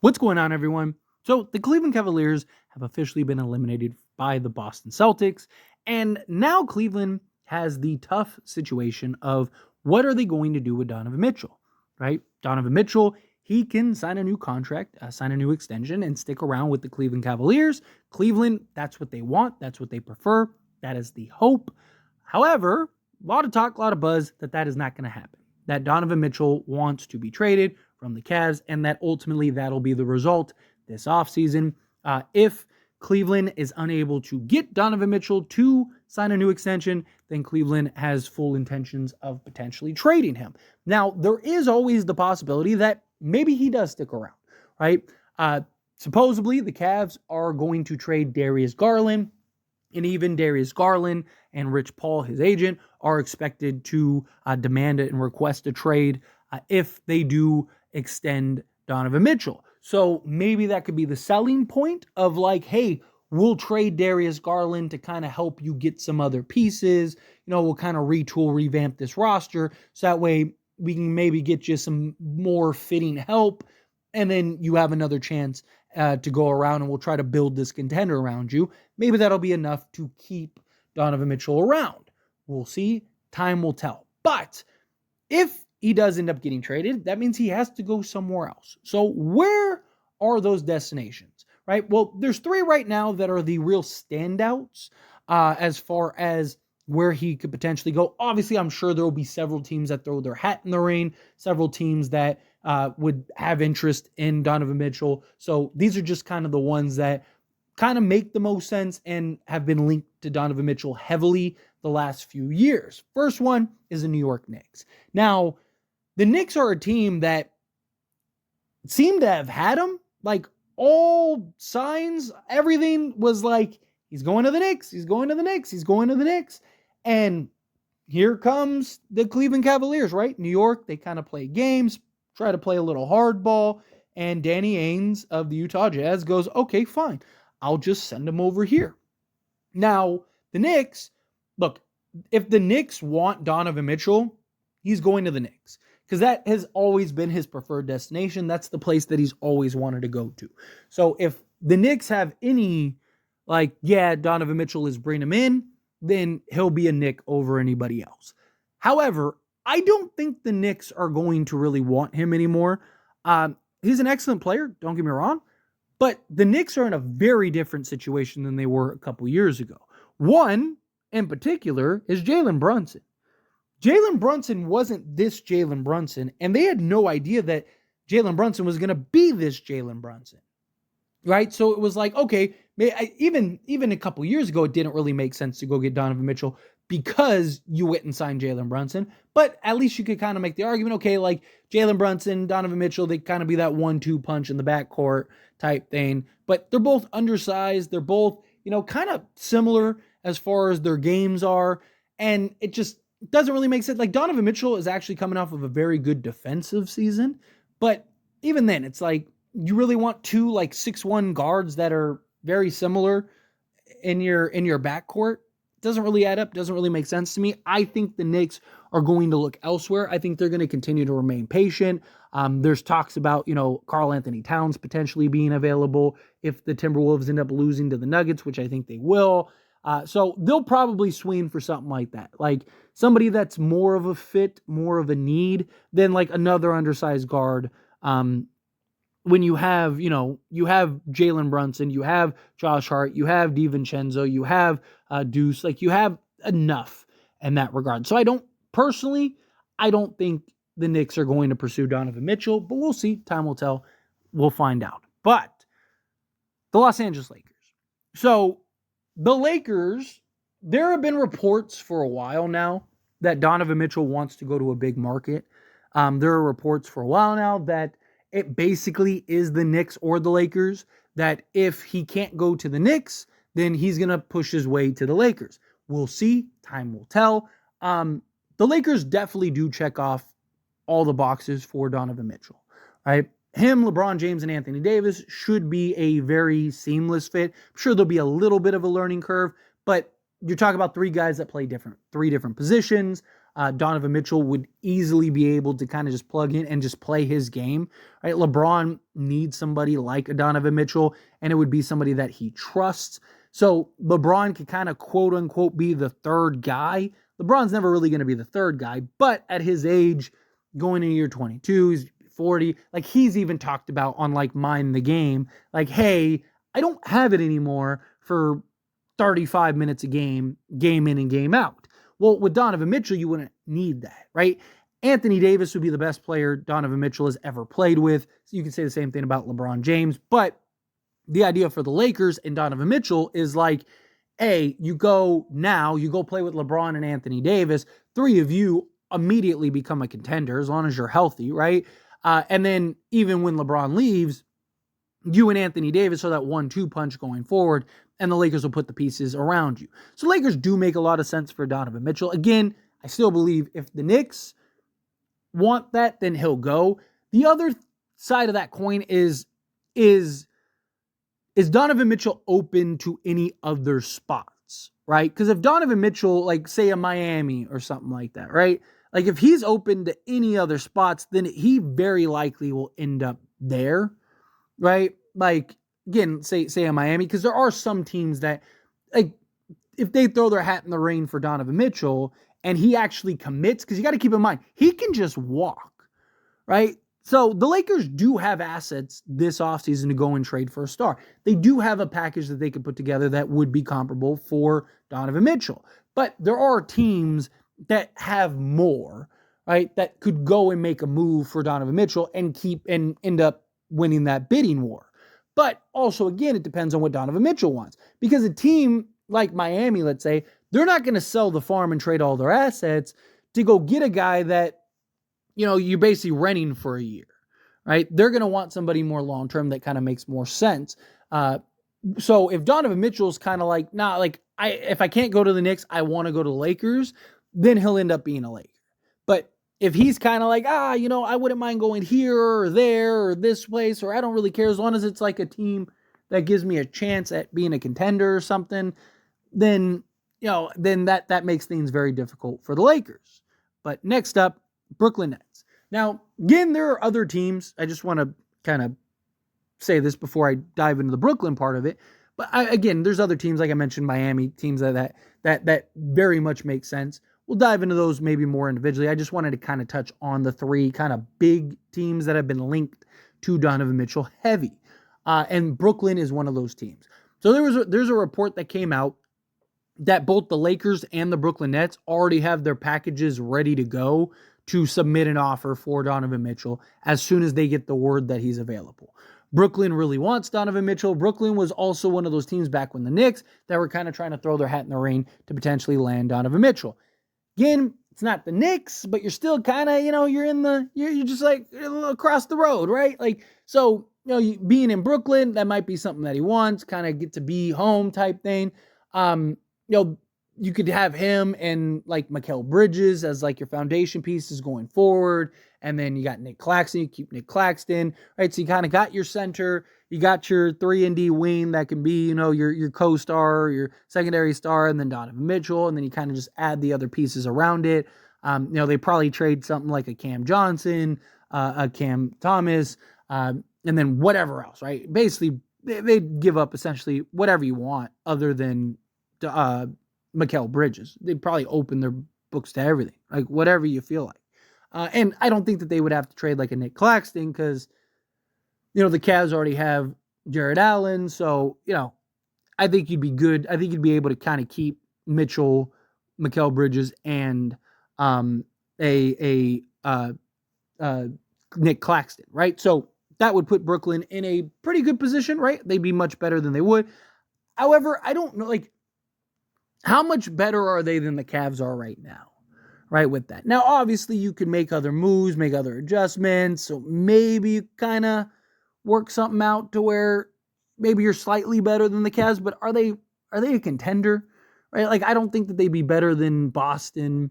What's going on, everyone? So, the Cleveland Cavaliers have officially been eliminated by the Boston Celtics, and now Cleveland has the tough situation of what are they going to do with Donovan Mitchell, right? Donovan Mitchell, he can sign a new contract, sign a new extension, and stick around with the Cleveland Cavaliers. Cleveland, that's what they want, that's what they prefer, that is the hope. However, a lot of talk, a lot of buzz that is not going to happen. That Donovan Mitchell wants to be traded from the Cavs, and that ultimately that'll be the result this offseason. If Cleveland is unable to get Donovan Mitchell to sign a new extension, then Cleveland has full intentions of potentially trading him. Now, there is always the possibility that maybe he does stick around, right? Supposedly, the Cavs are going to trade Darius Garland, and even Darius Garland and Rich Paul, his agent, are expected to demand it and request a trade if they do extend Donovan Mitchell. So maybe that could be the selling point of like, hey, we'll trade Darius Garland to kind of help you get some other pieces. We'll kind of retool, revamp this roster so that way we can maybe get you some more fitting help. And then you have another chance to go around and we'll try to build this contender around you. Maybe that'll be enough to keep Donovan Mitchell around. We'll see. Time will tell. But if he does end up getting traded, that means he has to go somewhere else. So where are those destinations, right? Well, there's three right now that are the real standouts as far as where he could potentially go. Obviously, I'm sure there will be several teams that throw their hat in the ring, several teams that would have interest in Donovan Mitchell. So these are just kind of the ones that kind of make the most sense and have been linked to Donovan Mitchell heavily the last few years. First one is the New York Knicks. Now, the Knicks are a team that seem to have had him. Like, all signs, everything was like, he's going to the Knicks, he's going to the Knicks, he's going to the Knicks. And here comes the Cleveland Cavaliers, right? New York, they kind of play games, try to play a little hardball, and Danny Ainge of the Utah Jazz goes, okay, fine, I'll just send him over here. Now, the Knicks, look, if the Knicks want Donovan Mitchell, he's going to the Knicks because that has always been his preferred destination. That's the place that he's always wanted to go to. So if the Knicks have any, like, yeah, Donovan Mitchell is bringing him in, then he'll be a Knick over anybody else. However, I don't think the Knicks are going to really want him anymore. He's an excellent player, don't get me wrong, but the Knicks are in a very different situation than they were a couple years ago. One, in particular, is Jalen Brunson. Jalen Brunson wasn't this Jalen Brunson, and they had no idea that Jalen Brunson was going to be this Jalen Brunson, right? So it was like, okay, even a couple years ago, it didn't really make sense to go get Donovan Mitchell because you went and signed Jalen Brunson, but at least you could kind of make the argument, okay, like Jalen Brunson, Donovan Mitchell, they kind of be that 1-2 punch in the backcourt type thing, but they're both undersized, they're both, kind of similar as far as their games are, and it just doesn't really make sense. Like, Donovan Mitchell is actually coming off of a very good defensive season, but even then, it's like, you really want two, like, 6'1" guards that are very similar in your backcourt? Doesn't really add up, doesn't really make sense to me. I think the Knicks are going to look elsewhere. I think they're going to continue to remain patient. There's talks about, Karl Anthony Towns potentially being available if the Timberwolves end up losing to the Nuggets, which I think they will. So they'll probably swing for something like that. Like somebody that's more of a fit, more of a need than like another undersized guard. When you have, you have Jalen Brunson, you have Josh Hart, you have DiVincenzo, you have Deuce, like you have enough in that regard. So I don't think the Knicks are going to pursue Donovan Mitchell, but we'll see. Time will tell. We'll find out. But the Los Angeles Lakers. So the Lakers, there have been reports for a while now that Donovan Mitchell wants to go to a big market. There are reports for a while now that it basically is the Knicks or the Lakers, that if he can't go to the Knicks, then he's going to push his way to the Lakers. We'll see. Time will tell. The Lakers definitely do check off all the boxes for Donovan Mitchell, right? Him, LeBron James, and Anthony Davis should be a very seamless fit. I'm sure there'll be a little bit of a learning curve, but you're talking about three guys that play three different positions. Donovan Mitchell would easily be able to kind of just plug in and just play his game, right? LeBron needs somebody like a Donovan Mitchell, and it would be somebody that he trusts. So LeBron could kind of quote unquote be the third guy. LeBron's never really going to be the third guy, but at his age, going into year 22, he's 40, like he's even talked about on like Mind the Game, like, hey, I don't have it anymore for 35 minutes a game in and game out. Well, with Donovan Mitchell, you wouldn't need that, right? Anthony Davis would be the best player Donovan Mitchell has ever played with. So you can say the same thing about LeBron James, but the idea for the Lakers and Donovan Mitchell is like, hey, you go play with LeBron and Anthony Davis. Three of you immediately become a contender as long as you're healthy, right? And then even when LeBron leaves, you and Anthony Davis are that 1-2 punch going forward, and the Lakers will put the pieces around you. So Lakers do make a lot of sense for Donovan Mitchell. Again, I still believe if the Knicks want that, then he'll go. The other side of that coin is Donovan Mitchell open to any other spots, right? Because if Donovan Mitchell, like say a Miami or something like that, right? Like if he's open to any other spots, then he very likely will end up there, right? Like again, say a Miami, because there are some teams that, like, if they throw their hat in the ring for Donovan Mitchell and he actually commits, because you got to keep in mind, he can just walk, right? So the Lakers do have assets this offseason to go and trade for a star. They do have a package that they could put together that would be comparable for Donovan Mitchell. But there are teams that have more, right, that could go and make a move for Donovan Mitchell and end up winning that bidding war. But also, again, it depends on what Donovan Mitchell wants. Because a team like Miami, let's say, they're not going to sell the farm and trade all their assets to go get a guy that, you know, you're basically renting for a year, right? They're going to want somebody more long-term that kind of makes more sense. So if Donovan Mitchell's kind of like, nah, like if I can't go to the Knicks, I want to go to the Lakers, then he'll end up being a Laker. But if he's kind of like, you know, I wouldn't mind going here or there or this place, or I don't really care as long as it's like a team that gives me a chance at being a contender or something, then, you know, then that makes things very difficult for the Lakers. But next up, Brooklyn Nets. Now, again, there are other teams. I just want to kind of say this before I dive into the Brooklyn part of it. But again, there's other teams, like I mentioned, Miami, teams that very much make sense. We'll dive into those maybe more individually. I just wanted to kind of touch on the three kind of big teams that have been linked to Donovan Mitchell heavy. And Brooklyn is one of those teams. So there's a report that came out that both the Lakers and the Brooklyn Nets already have their packages ready to go to submit an offer for Donovan Mitchell as soon as they get the word that he's available. Brooklyn really wants Donovan Mitchell. Brooklyn was also one of those teams back when the Knicks that were kind of trying to throw their hat in the ring to potentially land Donovan Mitchell. Again, it's not the Knicks, but you're still kind of, you know, you're just like across the road, right? Like, so, you know, being in Brooklyn, that might be something that he wants, kind of get to be home type thing. You know, you could have him and like Mikal Bridges as like your foundation pieces going forward. And then you got Nick Claxton, you keep Nick Claxton, right? So you kind of got your center, you got your 3-and-D wing that can be, you know, your co-star, your secondary star, and then Donovan Mitchell. And then you kind of just add the other pieces around it. You know, they probably trade something like a Cam Johnson, a Cam Thomas, and then whatever else, right? Basically, they give up essentially whatever you want other than Mikal Bridges. They'd probably open their books to everything, like whatever you feel like. And I don't think that they would have to trade like a Nick Claxton because, you know, the Cavs already have Jared Allen. So, you know, I think you'd be good. I think you'd be able to kind of keep Mitchell, Mikal Bridges, and Nick Claxton, right? So that would put Brooklyn in a pretty good position, right? They'd be much better than they would. However, I don't know, like, how much better are they than the Cavs are right now? Right, with that. Now, obviously, you could make other moves, make other adjustments, so maybe you kind of work something out to where maybe you're slightly better than the Cavs, but are they a contender? Right? Like, I don't think that they'd be better than Boston.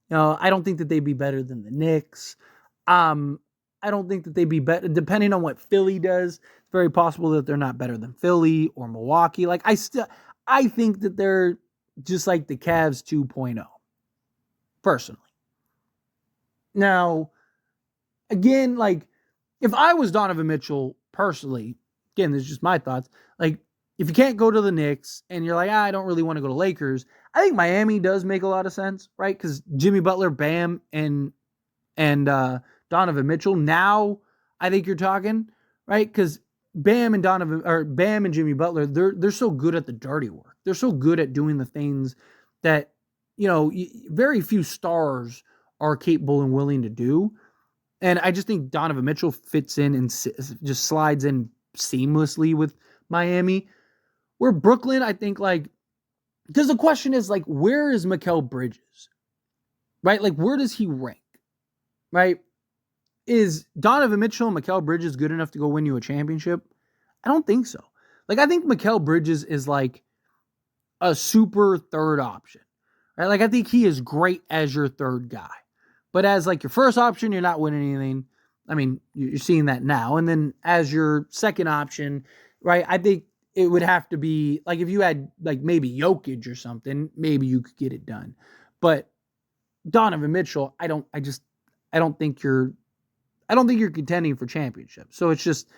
You know, I don't think that they'd be better than the Knicks. I don't think that they'd be better, depending on what Philly does. It's very possible that they're not better than Philly or Milwaukee. Like, I think that they're just like the Cavs 2.0. Personally. Now, again, like, if I was Donovan Mitchell personally, again, this is just my thoughts. Like, if you can't go to the Knicks and you're like, I don't really want to go to Lakers, I think Miami does make a lot of sense, right? Because Jimmy Butler, Bam, and Donovan Mitchell. Now, I think you're talking, right? Because Bam and Jimmy Butler, they're so good at the dirty work. They're so good at doing the things that very few stars are capable and willing to do. And I just think Donovan Mitchell fits in and just slides in seamlessly with Miami. Where Brooklyn, I think, like, because the question is, like, where is Mikal Bridges? Right? Like, where does he rank? Right? Is Donovan Mitchell and Mikal Bridges good enough to go win you a championship? I don't think so. Like, I think Mikal Bridges is like a super third option. Right? Like, I think he is great as your third guy. But as like your first option, you're not winning anything. I mean, you're seeing that now. And then as your second option, right, I think it would have to be like if you had like maybe Jokic or something, maybe you could get it done. But Donovan Mitchell, I don't think you're contending for championships. So it's just,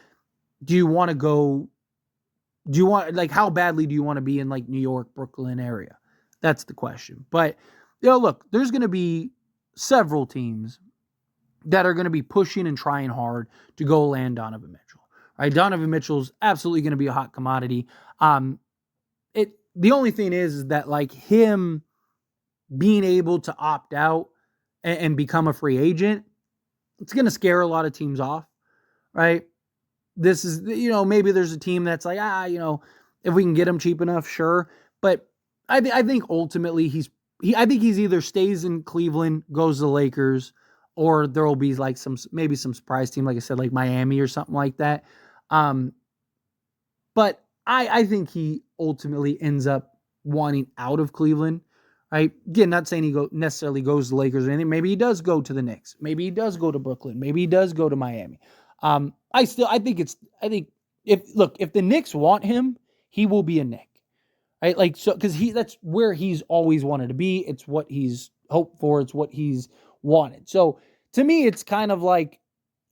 like, how badly do you want to be in like New York, Brooklyn area? That's the question. But look, there's going to be several teams that are going to be pushing and trying hard to go land Donovan Mitchell. Right? Donovan Mitchell's absolutely going to be a hot commodity. The only thing is that like him being able to opt out and become a free agent, it's going to scare a lot of teams off, right? This is, maybe there's a team that's like, if we can get him cheap enough, sure. But I think ultimately I think he's either stays in Cleveland, goes to the Lakers, or there will be like maybe some surprise team, like I said, like Miami or something like that. But I think he ultimately ends up wanting out of Cleveland, right? Again, not saying he necessarily goes to the Lakers or anything. Maybe he does go to the Knicks. Maybe he does go to Brooklyn. Maybe he does go to Miami. I think if the Knicks want him, he will be a Knick. Right? Like, so, because that's where he's always wanted to be. It's what he's hoped for. It's what he's wanted. So to me, it's kind of like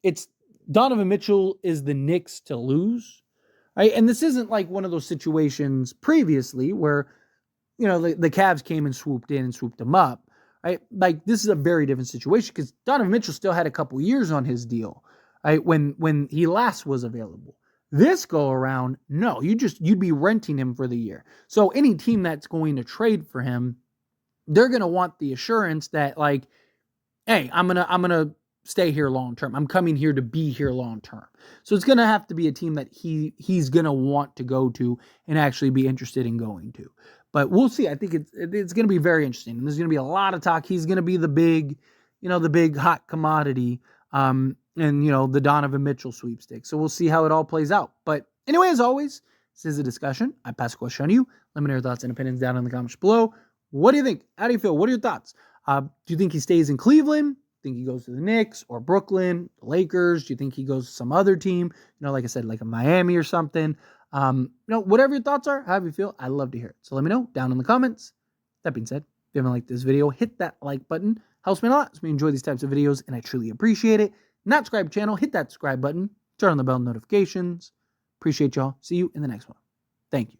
it's Donovan Mitchell is the Knicks to lose, right? And this isn't like one of those situations previously where the Cavs came and swooped in and swooped him up, right? Like, this is a very different situation because Donovan Mitchell still had a couple years on his deal, right? When he last was available. This go around, no, you'd be renting him for the year. So any team that's going to trade for him, they're going to want the assurance that, like, hey, I'm going to stay here long term. I'm coming here to be here long term. So it's going to have to be a team that he's going to want to go to and actually be interested in going to. But we'll see. I think it's going to be very interesting. And there's going to be a lot of talk. He's going to be the big hot commodity. And, the Donovan Mitchell sweepstakes. So we'll see how it all plays out. But anyway, as always, this is a discussion. I pass the question on to you. Let me know your thoughts and opinions down in the comments below. What do you think? How do you feel? What are your thoughts? Do you think he stays in Cleveland? Think he goes to the Knicks or Brooklyn, the Lakers? Do you think he goes to some other team? Like I said, like a Miami or something. Whatever your thoughts are, however you feel, I'd love to hear it. So let me know down in the comments. That being said, if you haven't liked this video, hit that like button. Helps me a lot. So we enjoy these types of videos, and I truly appreciate it. Not subscribe to the channel, hit that subscribe button. Turn on the bell notifications. Appreciate y'all. See you in the next one. Thank you.